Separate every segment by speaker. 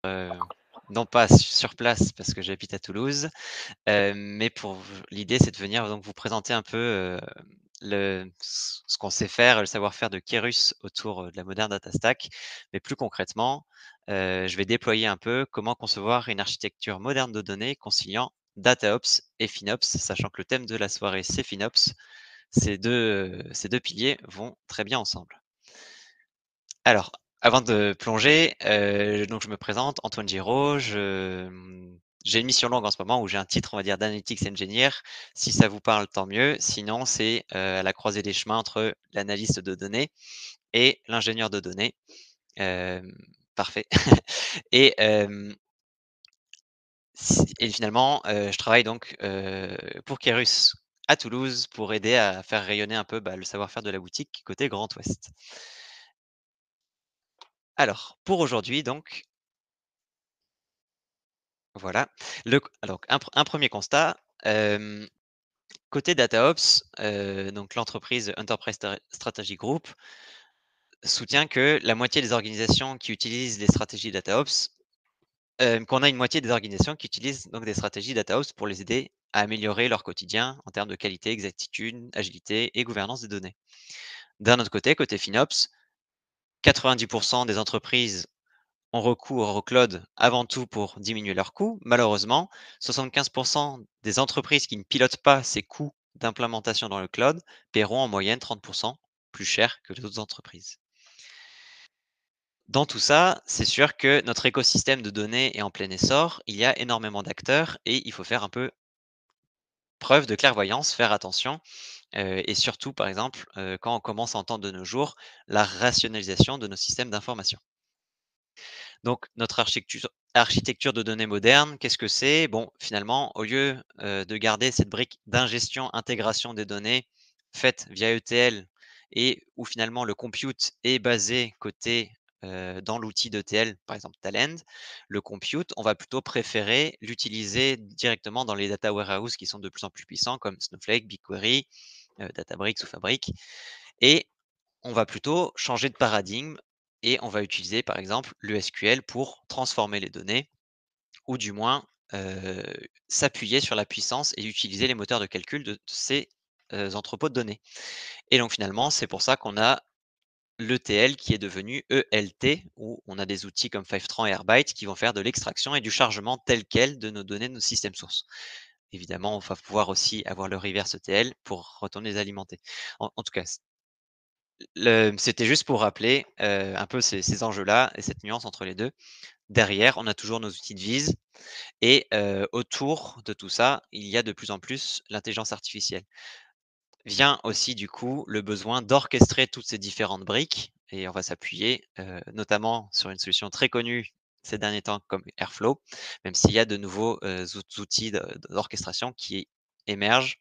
Speaker 1: non pas sur place parce que j'habite à Toulouse, mais pour l'idée, c'est de venir donc vous présenter un peu, ce qu'on sait faire, le savoir-faire de Kerus autour, de la moderne data stack. Mais plus concrètement, je vais déployer un peu comment concevoir une architecture moderne de données conciliant DataOps et FinOps, sachant que le thème de la soirée, c'est FinOps. Ces deux piliers vont très bien ensemble. Alors, avant de plonger, donc je me présente, Antoine Giraud, j'ai une mission longue en ce moment où j'ai un titre, on va dire, d'analytics engineer. Si ça vous parle, tant mieux. Sinon, c'est, à la croisée des chemins entre l'analyste de données et l'ingénieur de données. Hem, Parfait. Et finalement, je travaille donc, pour Kerus à Toulouse pour aider à faire rayonner un peu, le savoir-faire de la boutique côté Grand Ouest. Alors, pour aujourd'hui donc, voilà. Alors un 1er constat, côté DataOps, donc l'entreprise Enterprise Strategy Group soutient que la moitié des organisations qui utilisent les stratégies DataOps, qu'on a une moitié des organisations qui utilisent donc des stratégies DataOps pour les aider à améliorer leur quotidien en termes de qualité, exactitude, agilité et gouvernance des données. D'un autre côté, côté FinOps, 90 des entreprises ont recours au cloud avant tout pour diminuer leurs coûts. Malheureusement, 75 des entreprises qui ne pilotent pas ces coûts d'implémentation dans le cloud paieront en moyenne 30 plus cher que les autres entreprises. Dans tout ça, c'est sûr que notre écosystème de données est en plein essor, il y a énormément d'acteurs et il faut faire un peu preuve de clairvoyance, faire attention, et surtout, par exemple, quand on commence à entendre de nos jours la rationalisation de nos systèmes d'information. Donc notre architecture de données moderne, qu'est-ce que c'est? Bon, finalement, au lieu, de garder cette brique d'ingestion, intégration des données faite via ETL et où finalement le compute est basé côté, dans l'outil d'ETL, par exemple Talend, le compute, on va plutôt préférer l'utiliser directement dans les data warehouses qui sont de plus en plus puissants comme Snowflake, BigQuery, Databricks ou Fabric et on va plutôt changer de paradigme et on va utiliser par exemple le SQL pour transformer les données ou du moins euh, s'appuyer sur la puissance et utiliser les moteurs de calcul de ces entrepôts de données. Et donc finalement, c'est pour ça qu'on a l'ETL qui est devenu ELT, où on a des outils comme Fivetran et Airbyte qui vont faire de l'extraction et du chargement tel quel de nos données de nos systèmes sources. Évidemment, on va pouvoir aussi avoir le reverse ETL pour retourner les alimenter. En tout cas, c'était juste pour rappeler, un peu ces enjeux-là et cette nuance entre les 2. Derrière, on a toujours nos outils de vise et autour de tout ça, il y a de plus en plus l'intelligence artificielle. Vient aussi du coup le besoin d'orchestrer toutes ces différentes briques et on va s'appuyer, notamment sur une solution très connue ces derniers temps comme Airflow, même s'il y a de nouveaux, outils d'orchestration qui émergent,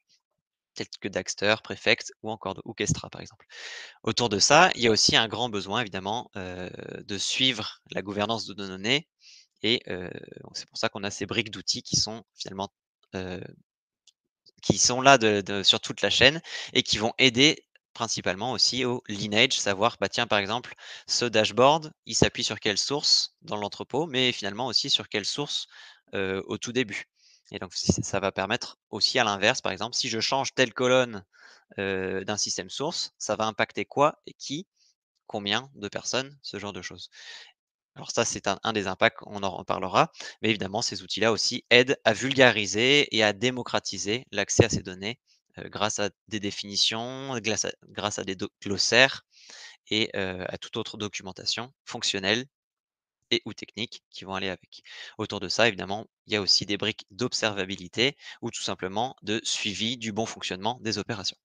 Speaker 1: tels que Daxter, Prefect ou encore de Orchestra, par exemple. Autour de ça, il y a aussi un grand besoin évidemment, de suivre la gouvernance de nos données et c'est pour ça qu'on a ces briques d'outils qui sont finalement, heu, qui sont là sur toute la chaîne et qui vont aider principalement aussi au lineage, savoir, bah, tiens, par exemple, ce dashboard, il s'appuie sur quelle source dans l'entrepôt, mais finalement aussi sur quelle source, au tout début et donc ça va permettre aussi à l'inverse, par exemple, si je change telle colonne, d'un système source, ça va impacter quoi et qui? Combien de personnes? Ce genre de choses. Alors ça, c'est un des impacts, on en reparlera, mais évidemment, ces outils-là aussi aident à vulgariser et à démocratiser l'accès à ces données, grâce à des définitions, grâce à des glossaires et à toute autre documentation fonctionnelle et ou technique qui vont aller avec. Autour de ça, évidemment, il y a aussi des briques d'observabilité ou tout simplement de suivi du bon fonctionnement des opérations.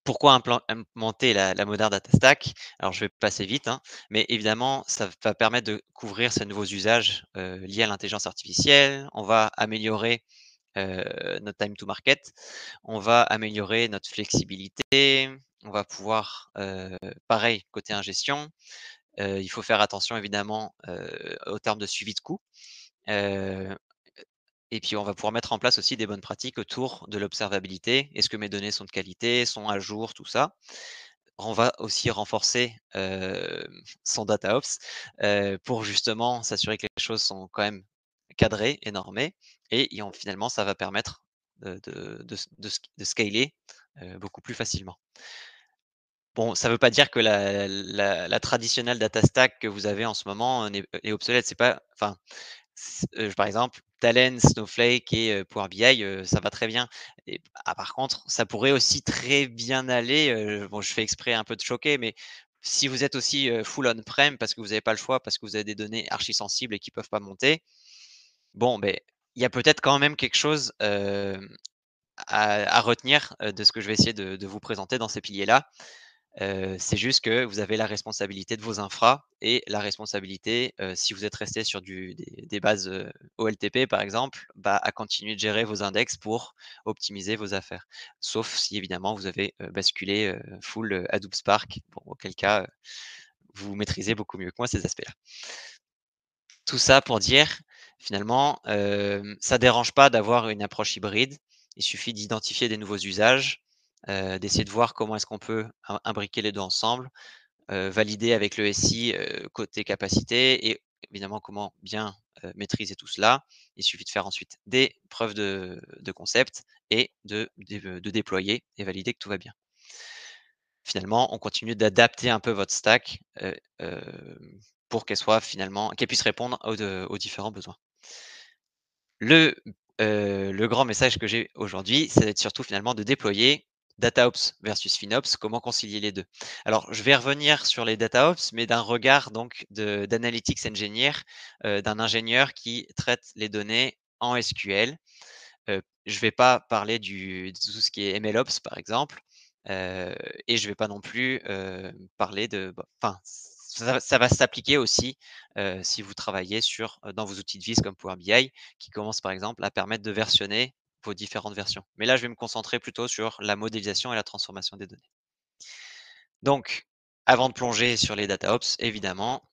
Speaker 1: Pourquoi implémenter la Modern Data Stack? Alors je vais passer vite, hein, mais évidemment, ça va permettre de couvrir ces nouveaux usages, liés à l'intelligence artificielle. On va améliorer, notre time to market. On va améliorer notre flexibilité. On va pouvoir, pareil côté ingestion, il faut faire attention évidemment, aux termes de suivi de coûts. Heu et puis on va pouvoir mettre en place aussi des bonnes pratiques autour de l'observabilité. Est-ce que mes données sont de qualité, sont à jour, tout ça? on va aussi renforcer, son DataOps, pour justement s'assurer que les choses sont quand même cadrées et normées et finalement ça va permettre de scaler, beaucoup plus facilement. Bon, ça ne veut pas dire que la traditionnelle data stack que vous avez en ce moment, est obsolète. C'est pas enfin, par exemple, Talend, Snowflake et Power BI, ça va très bien et par contre, ça pourrait aussi très bien aller, bon, je fais exprès un peu de choquer, mais si vous êtes aussi, full on-prem parce que vous n'avez pas le choix, parce que vous avez des données archi sensibles et qui peuvent pas monter, bon, beh, il y a peut-être quand même quelque chose, à retenir, de ce que je vais essayer de vous présenter dans ces piliers-là. C'est juste que vous avez la responsabilité de vos infras et la responsabilité, si vous êtes resté sur des bases, OLTP par exemple, bah, à continuer de gérer vos index pour optimiser vos affaires. Sauf si évidemment vous avez, basculé, full, Hadoop Spark, bon auquel cas, vous maîtrisez beaucoup mieux que moi ces aspects-là. Tout ça pour dire, finalement, ça dérange pas d'avoir une approche hybride. Il suffit d'identifier des nouveaux usages, d'essayer de voir comment est-ce qu'on peut imbriquer les 2 ensemble, valider avec le SI, côté capacité et évidemment comment bien, maîtriser tout cela. Il suffit de faire ensuite des preuves de concept et de déployer et valider que tout va bien. Finalement, on continue d'adapter un peu votre stack, pour qu'elle puisse répondre aux différents besoins. Le, le grand message que j'ai aujourd'hui, ça va être surtout finalement de déployer DataOps versus FinOps, comment concilier les 2. Alors, je vais revenir sur les DataOps, mais d'un regard donc d'analytics engineer, d'un ingénieur qui traite les données en SQL. Je ne vais pas parler de tout ce qui est MLOps, par exemple, et je ne vais pas non plus, parler de bah, enfin, ça va s'appliquer aussi, si vous travaillez dans vos outils de vis comme Power BI, qui commencent, par exemple, à permettre de versionner vos différentes versions. Mais là, je vais me concentrer plutôt sur la modélisation et la transformation des données. Donc, avant de plonger sur les DataOps, évidemment,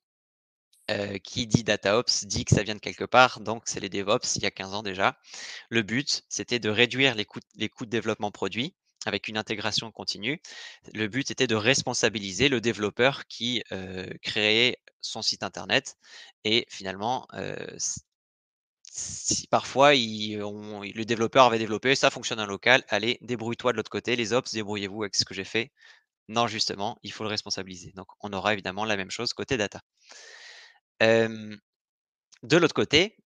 Speaker 1: qui dit DataOps dit que ça vient de quelque part, donc c'est les DevOps il y a 15 ans déjà. Le but, c'était de réduire les coûts de développement produit avec une intégration continue. Le but était de responsabiliser le développeur qui, créait son site internet et finalement, si parfois le développeur avait développé, ça fonctionne en local, allez, débrouille-toi de l'autre côté, les ops, débrouillez-vous avec ce que j'ai fait. Non, justement, il faut le responsabiliser. Donc on aura évidemment la même chose côté data. Hem De l'autre côté,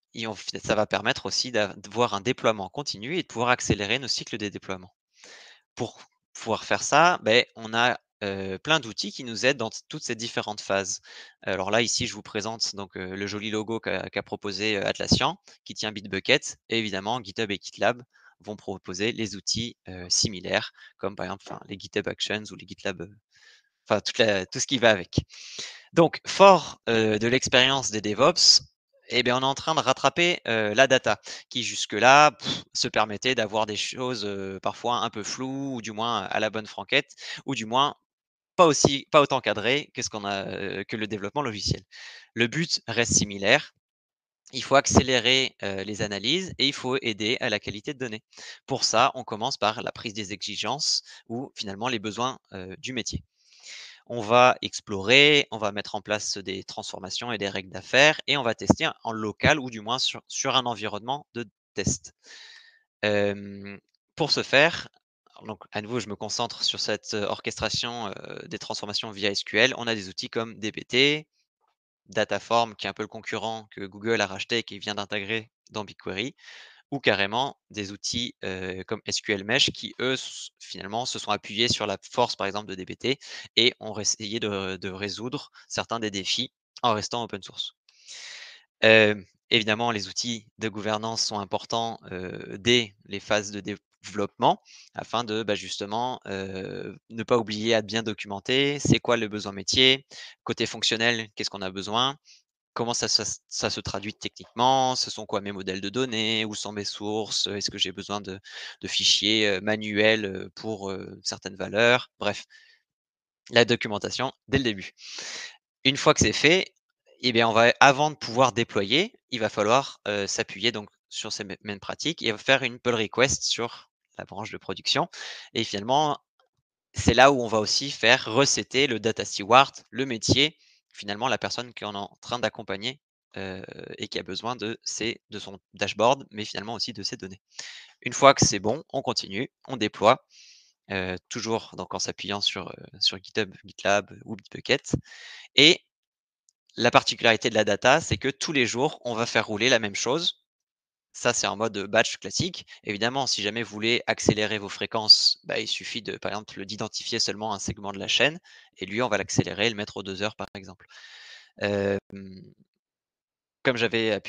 Speaker 1: ça va permettre aussi de voir un déploiement continu et de pouvoir accélérer nos cycles de déploiement. Pour pouvoir faire ça, beh, on a, plein d'outils qui nous aident dans toutes ces différentes phases. Alors là, ici, je vous présente donc, le joli logo qu'a proposé, Atlassian, qui tient Bitbucket et évidemment GitHub et GitLab vont proposer les outils, similaires comme par exemple, enfin, les GitHub Actions ou les GitLab, enfin tout ce qui va avec. Donc, fort, de l'expérience des DevOps, eh bien, on est en train de rattraper, la data qui jusque-là, se permettait d'avoir des choses, parfois un peu floues ou du moins à la bonne franquette ou du moins pas autant cadrées que le développement logiciel. Le but reste similaire, il faut accélérer, les analyses et il faut aider à la qualité de données. Pour ça, on commence par la prise des exigences ou finalement les besoins, du métier. On va explorer, on va mettre en place des transformations et des règles d'affaires et on va tester en local ou du moins sur un environnement de test. Hem, pour ce faire, donc à nouveau, je me concentre sur cette, orchestration, des transformations via SQL. On a des outils comme dbt, Dataform qui est un peu le concurrent que Google a racheté et qui vient d'intégrer dans BigQuery ou carrément des outils, comme SQL Mesh qui eux finalement se sont appuyés sur la force par exemple de dbt et ont essayé de résoudre certains des défis en restant open source. Évidemment les outils de gouvernance sont importants, dès les phases de développement afin de, bah, justement, ne pas oublier à bien documenter. C'est quoi le besoin métier? Côté fonctionnel, qu'est-ce qu'on a besoin? Comment ça se traduit techniquement? Ce sont quoi mes modèles de données? Où sont mes sources? Est-ce que j'ai besoin de fichiers, manuels, pour, certaines valeurs? Bref, la documentation dès le début. Une fois que c'est fait, eh bien, avant de pouvoir déployer, il va falloir, s'appuyer donc sur ces mêmes pratiques et faire une pull request sur la branche de production et finalement C'est là où on va aussi faire resetter le data steward, le métier, finalement la personne qu'on est en train d'accompagner, heu et qui a besoin de son dashboard, mais finalement aussi de ses données. Une fois que c'est bon, on continue, on déploie, toujours donc en s'appuyant sur GitHub, GitLab ou Bitbucket et la particularité de la data, c'est que tous les jours, on va faire rouler la même chose. Ça, c'est en mode, batch classique. Évidemment, si jamais vous voulez accélérer vos fréquences, bah, il suffit de, par exemple, d'identifier seulement un segment de la chaîne et lui, on va l'accélérer et le mettre aux 2 heures, par exemple. Hem, Comme j'avais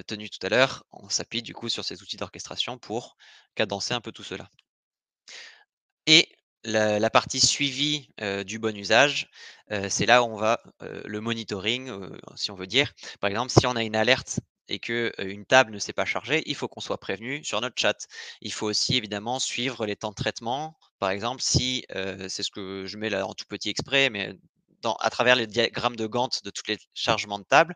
Speaker 1: tenu tout à l'heure, on s'appuie du coup sur ces outils d'orchestration pour cadencer un peu tout cela. Et la partie suivi, du bon usage, c'est là où on va, le monitoring, si on veut dire. Par exemple, si on a une alerte et que, une table ne s'est pas chargée, il faut qu'on soit prévenu sur notre chat. Il faut aussi évidemment suivre les temps de traitement. Par exemple, si, c'est ce que je mets là en tout petit exprès, mais à travers les diagrammes de Gantt de tous les chargements de table,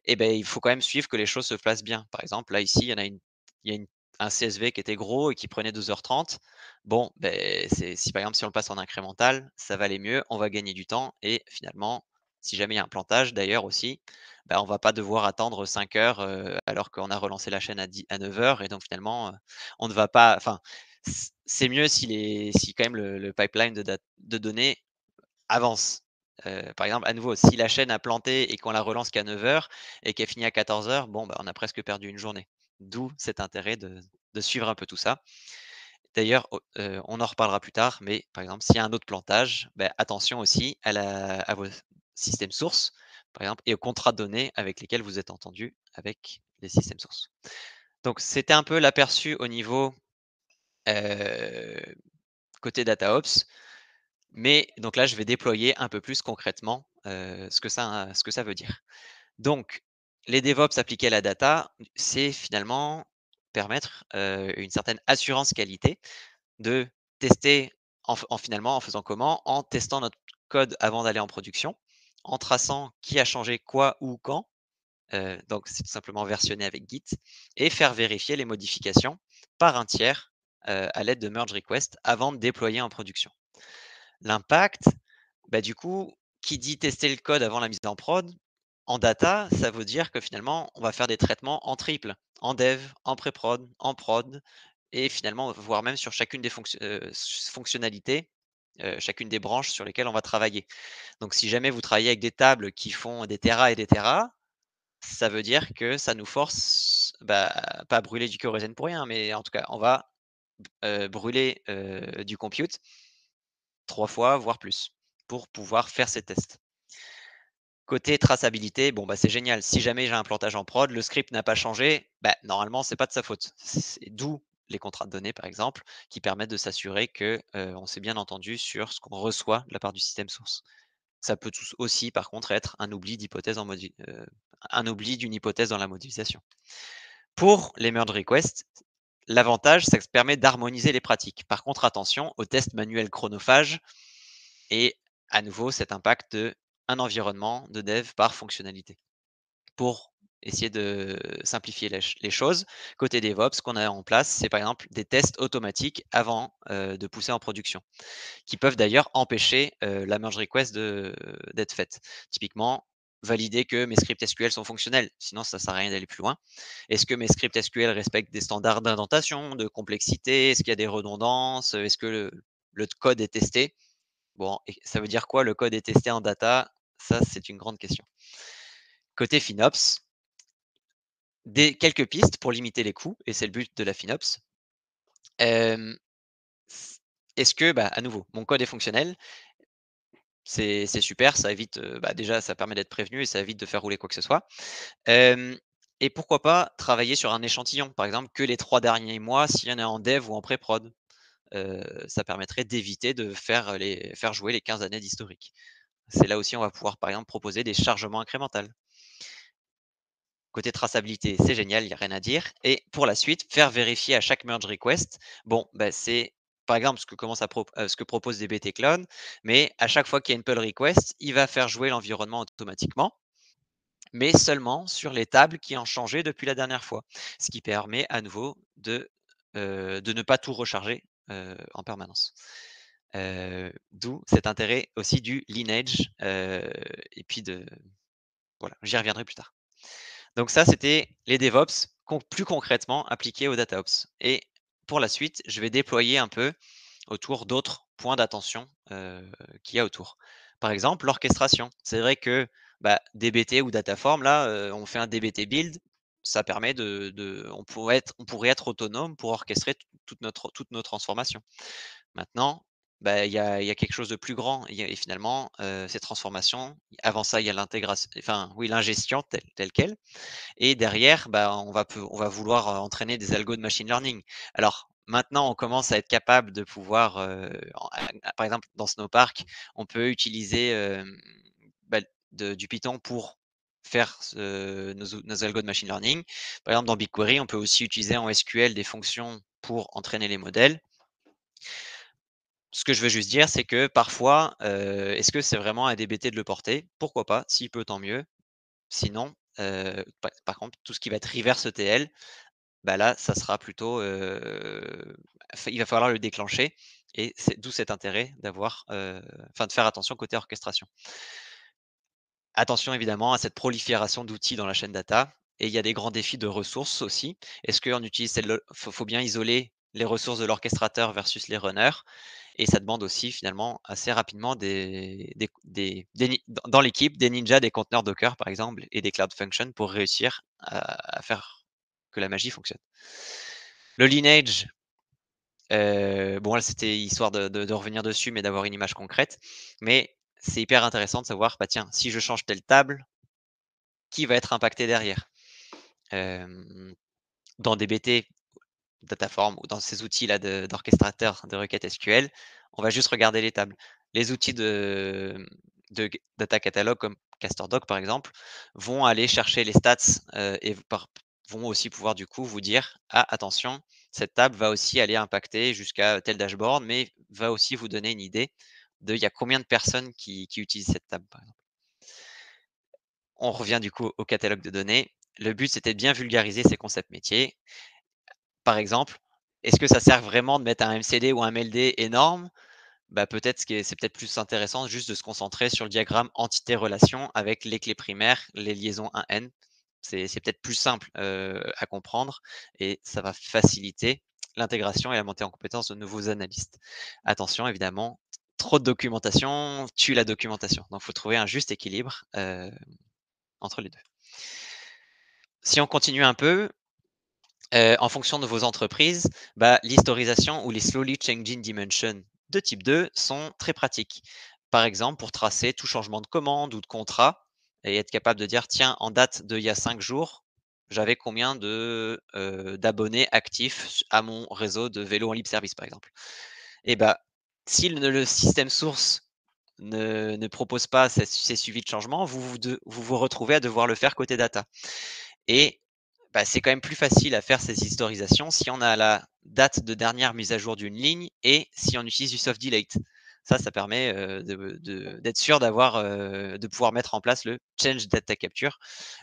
Speaker 1: et ben il faut quand même suivre que les choses se passent bien. Par exemple, là, ici, il y a une un CSV qui était gros et qui prenait 2h30. Bon, ben c'est si par exemple, si on le passe en incrémental, ça va aller mieux, on va gagner du temps et finalement, si jamais il y a un plantage d'ailleurs aussi, bah, on va pas devoir attendre 5 heures, alors qu'on a relancé la chaîne à 9 heures et donc finalement, on ne va pas enfin, c'est mieux si quand même le pipeline de données avance. Par exemple, à nouveau, si la chaîne a planté et qu'on la relance qu'à 9 heures et qu'elle finit à 14 heures, bon, bah, on a presque perdu une journée. D'où cet intérêt de suivre un peu tout ça. D'ailleurs, on en reparlera plus tard, mais par exemple, s'il y a un autre plantage, bah, attention aussi à vos systèmes sources, par exemple, et aux contrats de données avec lesquels vous êtes entendu avec les systèmes sources. Donc, c'était un peu l'aperçu au niveau, heu, côté DataOps. Mais donc là, je vais déployer un peu plus concrètement, ce que ça veut dire. Donc, les DevOps appliqués à la data, c'est finalement permettre, une certaine assurance qualité de tester finalement en faisant comment? En testant notre code avant d'aller en production, en traçant qui a changé quoi, où, quand, donc c'est tout simplement versionner avec Git et faire vérifier les modifications par un tiers, à l'aide de merge request avant de déployer en production. L'impact, bah, du coup, qui dit tester le code avant la mise en prod, en data, ça veut dire que finalement, on va faire des traitements en triple, en dev, en pré-prod, en prod et finalement, voire même sur chacune des fonctionnalités, chacune des branches sur lesquelles on va travailler. Donc si jamais vous travaillez avec des tables qui font des téras et des téras, ça veut dire que ça nous force, bah, pas à brûler du kérosène pour rien, mais en tout cas, on va, brûler, du compute 3 fois, voire plus, pour pouvoir faire ces tests. Côté traçabilité, bon, bah, c'est génial. Si jamais j'ai un plantage en prod, le script n'a pas changé, bah, normalement, c'est pas de sa faute. C'est d'où les contrats de données, par exemple, qui permettent de s'assurer que, on s'est bien entendu sur ce qu'on reçoit de la part du système source. Ça peut tous aussi, par contre, être un oubli d'une hypothèse dans la modélisation. Pour les merge requests, l'avantage, c'est que ça permet d'harmoniser les pratiques. Par contre, attention aux tests manuels chronophages et à nouveau cet impact de un environnement de dev par fonctionnalité. Pour essayer de simplifier les choses, côté DevOps, ce qu'on a en place, c'est par exemple des tests automatiques avant, de pousser en production, qui peuvent d'ailleurs empêcher, la merge request d'être faite. Typiquement, valider que mes scripts SQL sont fonctionnels, sinon ça sert à rien d'aller plus loin. Est-ce que mes scripts SQL respectent des standards d'indentation, de complexité? Est-ce qu'il y a des redondances? Est-ce que le code est testé? Bon, et ça veut dire quoi le code est testé en data? Ça, c'est une grande question. Côté FinOps, quelques pistes pour limiter les coûts, et c'est le but de la FinOps. Hem, Est-ce que, bah, à nouveau, mon code est fonctionnel? C'est super, ça évite, bah, déjà, ça permet d'être prévenu et ça évite de faire rouler quoi que ce soit. Hem Et pourquoi pas travailler sur un échantillon? Par exemple, que les 3 derniers mois, s'il y en a en dev ou en pré-prod. Ça permettrait d'éviter de faire jouer les 15 années d'historique. C'est là aussi, on va pouvoir, par exemple, proposer des chargements incrémentales. Côté traçabilité, c'est génial, il y a rien à dire et pour la suite, faire vérifier à chaque merge request, bon, bah, c'est par exemple ce que propose DBT Clone, mais à chaque fois qu'il y a une pull request, il va faire jouer l'environnement automatiquement, mais seulement sur les tables qui ont changé depuis la dernière fois. Ce qui permet à nouveau de ne pas tout recharger, en permanence. D'où cet intérêt aussi du lineage, et puis de voilà, j'y reviendrai plus tard. Donc ça, c'était les DevOps plus concrètement appliqués aux DataOps et pour la suite, je vais déployer un peu autour d'autres points d'attention, qu'il y a autour. Par exemple, l'orchestration. C'est vrai que, bah, DBT ou Dataform là, on fait un DBT build, ça permet on pourrait être autonome pour orchestrer toutes nos transformations. Maintenant, bah, il y a quelque chose de plus grand. Il y a et finalement, ces transformations, avant ça, il y a l'ingestion telle quelle et derrière, bah, on va vouloir, entraîner des algos de machine learning. Alors maintenant, on commence à être capable de pouvoir, par exemple, dans Snowpark, on peut utiliser, bah, du Python pour faire nos algos de machine learning. Par exemple, dans BigQuery, on peut aussi utiliser en SQL des fonctions pour entraîner les modèles. Ce que je veux juste dire, c'est que parfois, est-ce que c'est vraiment à DBT de le porter? Pourquoi pas? S'il peut, tant mieux. Sinon, par contre, tout ce qui va être reverse ETL, bah, là, ça sera plutôt, il va falloir le déclencher et c'est d'où cet intérêt de faire attention côté orchestration. Attention évidemment à cette prolifération d'outils dans la chaîne data et il y a des grands défis de ressources aussi. Est-ce qu'on utilise faut bien isoler les ressources de l'orchestrateur versus les runners et ça demande aussi finalement assez rapidement des ni dans l'équipe, des ninjas, des conteneurs Docker par exemple et des Cloud Functions pour réussir à faire que la magie fonctionne. Le lineage, bon là c'était histoire de revenir dessus, mais d'avoir une image concrète. Mais c'est hyper intéressant de savoir, bah tiens, si je change telle table, qui va être impacté derrière? Hem, dans DBT, Dataform ou dans ces outils-là d'orchestrateur de requêtes SQL, on va juste regarder les tables. Les outils de data catalog comme CastorDoc par exemple, vont aller chercher les stats, et vont aussi pouvoir du coup vous dire: «Ah attention, cette table va aussi aller impacter jusqu'à tel dashboard», mais va aussi vous donner une idée de il y a combien de personnes qui utilisent cette table, par exemple. On revient du coup au catalogue de données. Le but, c'était de bien vulgariser ces concepts métiers. Par exemple, est-ce que ça sert vraiment de mettre un MCD ou un MLD énorme? Bah, peut-être c'est peut-être plus intéressant juste de se concentrer sur le diagramme entité-relation avec les clés primaires, les liaisons 1N. C'est peut-être plus simple, à comprendre et ça va faciliter l'intégration et la montée en compétence de nouveaux analystes. Attention évidemment, trop de documentation tue la documentation, donc il faut trouver un juste équilibre, entre les 2. Si on continue un peu, en fonction de vos entreprises, bah, l'historisation ou les slowly changing dimensions de type 2 sont très pratiques. Par exemple, pour tracer tout changement de commande ou de contrat et être capable de dire: «Tiens, en date d'il y a 5 jours, j'avais combien d'abonnés actifs à mon réseau de vélos en libre service», par exemple. Et bah, si le système source ne propose pas ces suivis de changement, vous vous retrouvez à devoir le faire côté data. Et bah, c'est quand même plus facile à faire ces historisations si on a la date de dernière mise à jour d'une ligne et si on utilise du soft delete. Ça permet, d'être sûr de pouvoir mettre en place le change data capture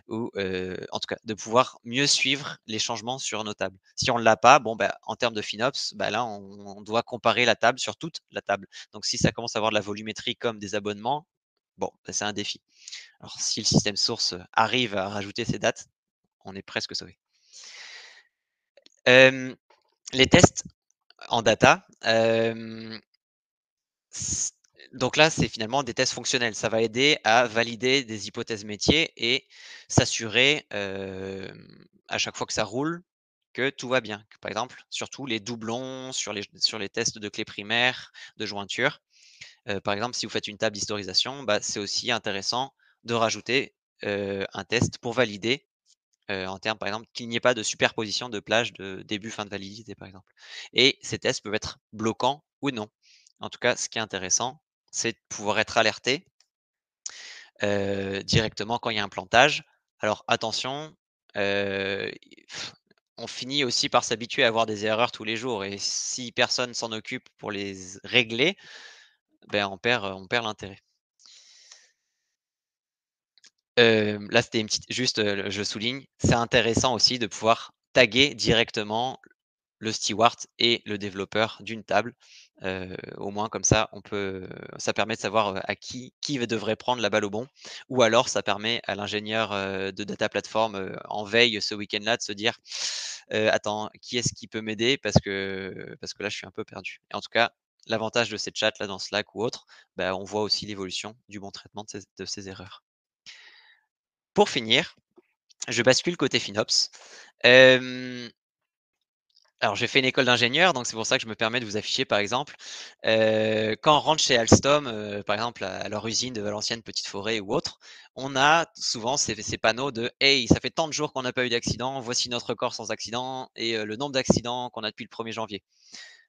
Speaker 1: ou, en tout cas, de pouvoir mieux suivre les changements sur nos tables. Si on ne l'a pas, bon, bah, en termes de FinOps, bah, là, on doit comparer la table sur toute la table. Donc si ça commence à avoir de la volumétrie comme des abonnements, bon, bah, c'est un défi. Alors si le système source, arrive à rajouter ces dates, on est presque sauvé. Hem, les tests en data, s donc là, c'est finalement des tests fonctionnels. Ça va aider à valider des hypothèses métiers et s'assurer, à chaque fois que ça roule, que tout va bien. Que par exemple, surtout les doublons sur les tests de clés primaires, de jointure. Par exemple, si vous faites une table d'historisation, bah, c'est aussi intéressant de rajouter, un test pour valider. En termes, par exemple, qu'il n'y ait pas de superposition de plages de début, fin de validité, par exemple. Et ces tests peuvent être bloquants ou non. En tout cas, ce qui est intéressant, c'est de pouvoir être alerté, directement quand il y a un plantage. Alors attention, heu, on finit aussi par s'habituer à avoir des erreurs tous les jours et si personne s'en occupe pour les régler, ben, on perd l'intérêt. Là, c'était une petite juste, je souligne, c'est intéressant aussi de pouvoir taguer directement le steward et le développeur d'une table. Au moins comme ça, ça permet de savoir, à qui devrait prendre la balle au bon. Ou alors ça permet à l'ingénieur, de data platform, en veille ce week-end-là de se dire: «Attends, qui est-ce qui peut m'aider? Parce que là je suis un peu perdu». Et en tout cas, l'avantage de ces chats-là dans Slack ou autre, bah, on voit aussi l'évolution du bon traitement de ces erreurs. Pour finir, je bascule côté FinOps. Hem Alors, j'ai fait une école d'ingénieur, donc c'est pour ça que je me permets de vous afficher, par exemple, quand on rentre chez Alstom, par exemple, à leur usine de Valenciennes Petite Forêt ou autre, on a souvent ces panneaux de: «Hey, ça fait tant de jours qu'on n'a pas eu d'accident, voici notre record sans accident et le nombre d'accidents qu'on a depuis le 1er janvier».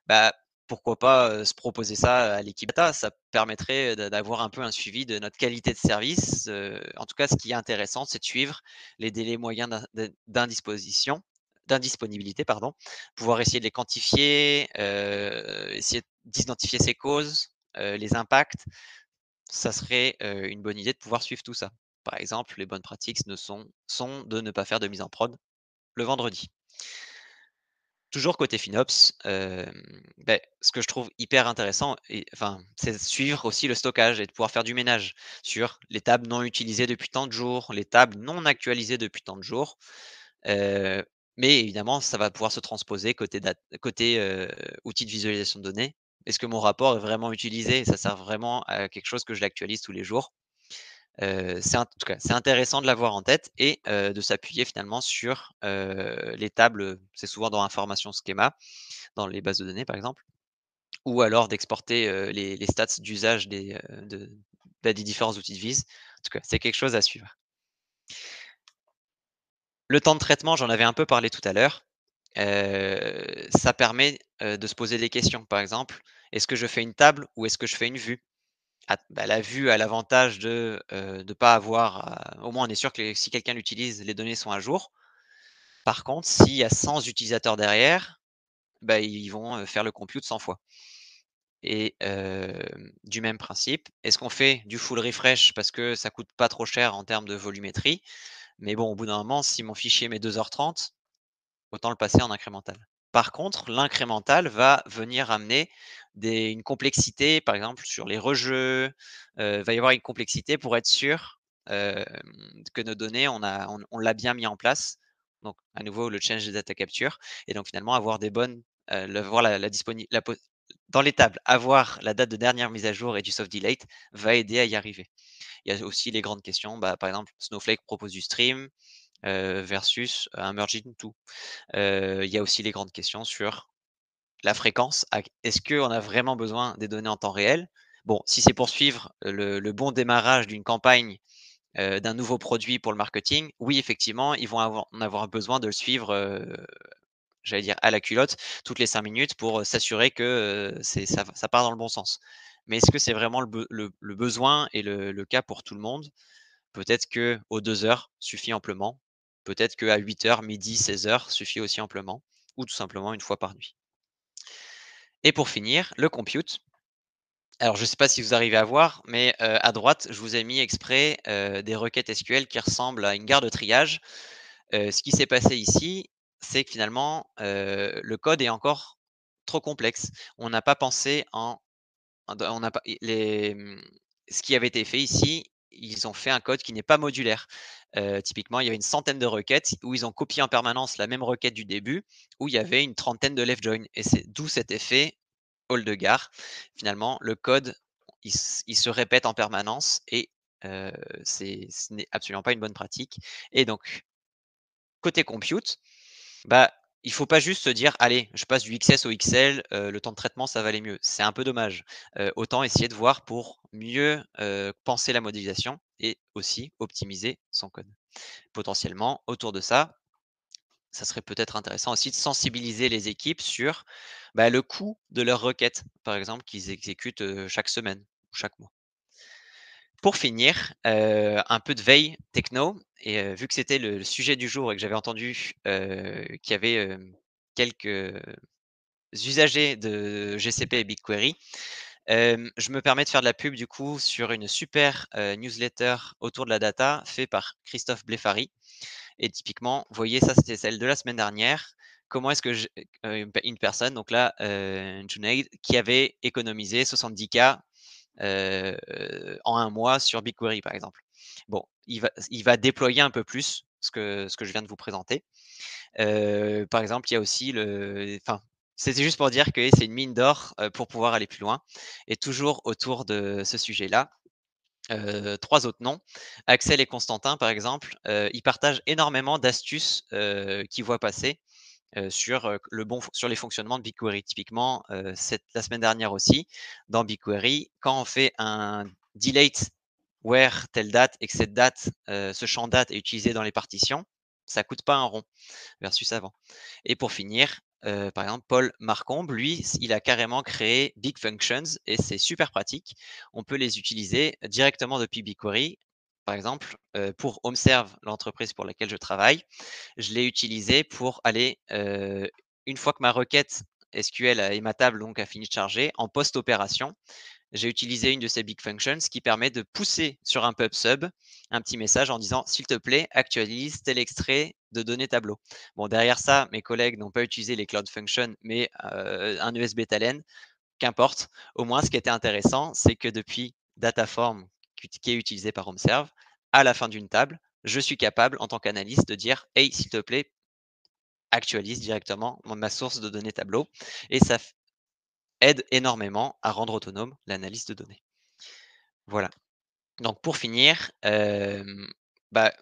Speaker 1: Bah, pourquoi pas, se proposer ça à l'équipe data? Ça permettrait d'avoir un peu un suivi de notre qualité de service. En tout cas, ce qui est intéressant, c'est de suivre les délais moyens d'indisponibilité, pardon, pouvoir essayer de les quantifier, essayer d'identifier ses causes, les impacts. Ça serait, une bonne idée de pouvoir suivre tout ça. Par exemple, les bonnes pratiques sont de ne pas faire de mise en prod le vendredi. Toujours côté FinOps, ce que je trouve hyper intéressant et enfin, c'est de suivre aussi le stockage et de pouvoir faire du ménage sur les tables non utilisées depuis tant de jours, les tables non actualisées depuis tant de jours. Heu, mais évidemment, ça va pouvoir se transposer côté outil de visualisation de données. Est-ce que mon rapport est vraiment utilisé? Ça sert vraiment à quelque chose que je l'actualise tous les jours? C'est en tout cas, c'est intéressant de l'avoir en tête et de s'appuyer finalement sur, les tables, c'est souvent dans information schéma, dans les bases de données par exemple, ou alors d'exporter, les stats d'usage des différents outils de vise. En tout cas, c'est quelque chose à suivre. Le temps de traitement, j'en avais un peu parlé tout à l'heure. Ça permet, de se poser des questions. Par exemple, est-ce que je fais une table ou est-ce que je fais une vue? La vue a l'avantage de ne pas avoir au moins on est sûr que si quelqu'un l'utilise, les données sont à jour. Par contre, s'il y a 100 utilisateurs derrière, bah, ils vont, faire le compute 100 fois. Et du même principe, est-ce qu'on fait du full refresh parce que ça coûte pas trop cher en termes de volumétrie? Mais bon, au bout d'un moment, si mon fichier met 2h30, autant le passer en incrémental. Par contre, l'incrémental va venir amener une complexité, par exemple sur les rejeux, va y avoir une complexité pour être sûr, que nos données, on l'a bien mis en place. Donc à nouveau le change des data capture et donc finalement avoir des bonnes, le voir la disponi la po dans les tables, avoir la date de dernière mise à jour et du soft delete va aider à y arriver. Il y a aussi les grandes questions, bah, par exemple, Snowflake propose du stream, versus un merging to. Il y a aussi les grandes questions sur la fréquence. Est-ce qu'on a vraiment besoin des données en temps réel? Bon, si c'est pour suivre le bon démarrage d'une campagne, d'un nouveau produit pour le marketing, oui, effectivement, ils vont en avoir besoin de le suivre, j'allais dire à la culotte, toutes les 5 minutes pour, s'assurer que, ça part dans le bon sens. Mais est-ce que c'est vraiment le besoin et le cas pour tout le monde? Peut-être qu'aux 2 heures suffit amplement. Peut-être qu'à 8 heures, midi, 16 heures suffit aussi amplement ou tout simplement une fois par nuit. Et pour finir, le compute. Alors je ne sais pas si vous arrivez à voir, mais, à droite, je vous ai mis exprès, des requêtes SQL qui ressemblent à une gare de triage. Ce qui s'est passé ici, c'est que finalement, le code est encore trop complexe. On n'a pas pensé on n'a pas ce qui avait été fait ici, ils ont fait un code qui n'est pas modulaire. Typiquement, il y avait une centaine de requêtes où ils ont copié en permanence la même requête du début, où il y avait une trentaine de left join et c'est d'où cet effet hall de gare. Finalement, le code, il se répète en permanence et heu, ce n'est absolument pas une bonne pratique et donc côté compute, bah, il faut pas juste se dire: «Allez, je passe du XS au XL, le temps de traitement, ça va aller mieux». C'est un peu dommage. Autant essayer de voir pour mieux, penser la modélisation et aussi optimiser son code. Potentiellement, autour de ça, ça serait peut-être intéressant aussi de sensibiliser les équipes sur, bah, le coût de leurs requêtes, par exemple, qu'ils exécutent, chaque semaine ou chaque mois. Pour finir, un peu de veille techno et vu que c'était le sujet du jour et que j'avais entendu, qu'il y avait, quelques usagers de GCP et BigQuery, je me permets de faire de la pub du coup sur une super, newsletter autour de la data fait par Christophe Blefary et typiquement, vous voyez ça c'était celle de la semaine dernière. comment est-ce que une personne, donc là, Junaid, qui avait économisé 70K en un mois sur BigQuery, par exemple. Bon, il va déployer un peu plus ce que je viens de vous présenter. Par exemple, il y a aussi c'était juste pour dire que c'est une mine d'or, pour pouvoir aller plus loin et toujours autour de ce sujet-là, 3 autres noms. Axel et Constantin, par exemple, ils partagent énormément d'astuces, qu'ils voient passer, sur les fonctionnements de BigQuery. Typiquement, la semaine dernière aussi, dans BigQuery, quand on fait un delete where telle date et que cette date, ce champ date est utilisé dans les partitions, ça coûte pas un rond versus avant. Et pour finir, par exemple, Paul Marcombe, lui, il a carrément créé Big Functions et c'est super pratique. On peut les utiliser directement depuis BigQuery. Par exemple, pour HomeServe, l'entreprise pour laquelle je travaille, je l'ai utilisé pour aller, une fois que ma requête SQL et ma table donc a fini de charger, en post-opération, j'ai utilisé une de ces big functions qui permet de pousser sur un pub sub un petit message en disant s'il te plaît, actualise tel extrait de données tableau. Bon, derrière ça, mes collègues n'ont pas utilisé les cloud functions, mais un USB Talend, qu'importe. Au moins, ce qui était intéressant, c'est que depuis Dataform, qui est utilisé par HomeServe, à la fin d'une table, je suis capable, en tant qu'analyste, de dire hey, s'il te plaît, actualise directement ma source de données tableau. Et ça aide énormément à rendre autonome l'analyse de données. Voilà. Donc pour finir, bah,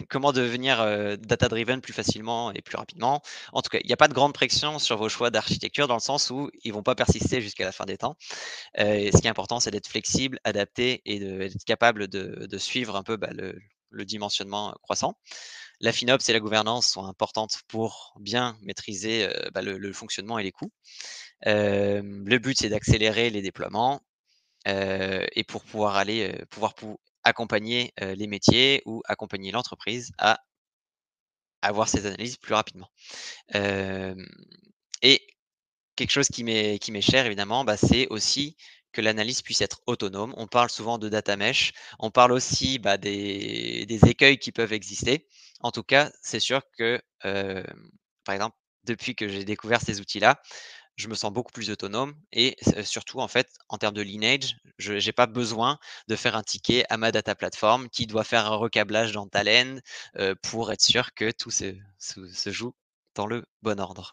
Speaker 1: comment devenir, data driven plus facilement et plus rapidement? En tout cas, il n'y a pas de grande pression sur vos choix d'architecture dans le sens où ils vont pas persister jusqu'à la fin des temps. Et ce qui est important, c'est d'être flexible, adapté et d'être capable de suivre un peu, le dimensionnement croissant. La FinOps et la gouvernance sont importantes pour bien maîtriser, le fonctionnement et les coûts. Le but, c'est d'accélérer les déploiements, et pour pouvoir accompagner, les métiers ou accompagner l'entreprise à avoir ces analyses plus rapidement. Hem et quelque chose qui m'est cher évidemment, c'est aussi que l'analyse puisse être autonome. On parle souvent de data mesh, on parle aussi, des écueils qui peuvent exister. En tout cas, c'est sûr que, par exemple, depuis que j'ai découvert ces outils-là, je me sens beaucoup plus autonome et surtout, en fait, en termes de lineage, je j'ai pas besoin de faire un ticket à ma data platform qui doit faire un recablage dans Talend, pour être sûr que tout se joue dans le bon ordre.